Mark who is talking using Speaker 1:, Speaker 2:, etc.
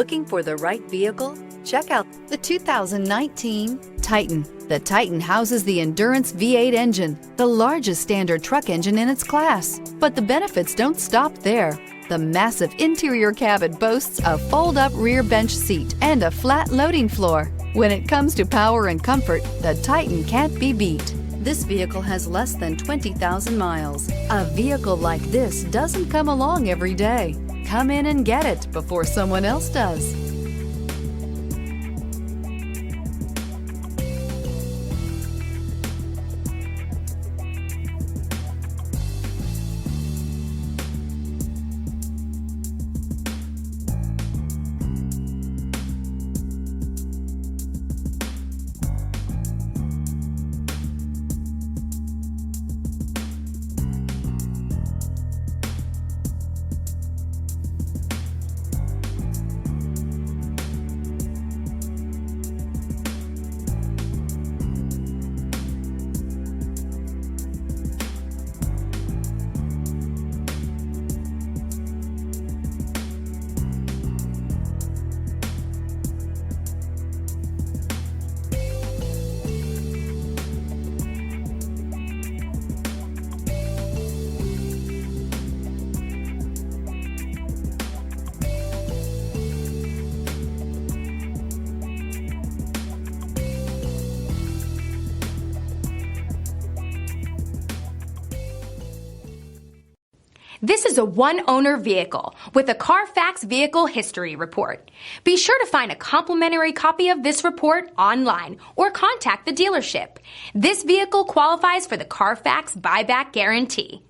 Speaker 1: Looking for the right vehicle? Check out the 2019 Titan. The Titan houses the Endurance V8 engine, the largest standard truck engine in its class. But the benefits don't stop there. The massive interior cabin boasts a fold-up rear bench seat and a flat loading floor. When it comes to power and comfort, the Titan can't be beat. This vehicle has less than 20,000 miles. A vehicle like this doesn't come along every day. Come in and get it before someone else does.
Speaker 2: This is a one-owner vehicle with a CARFAX vehicle history report. Be sure to find a complimentary copy of this report online or contact the dealership. This vehicle qualifies for the CARFAX buyback guarantee.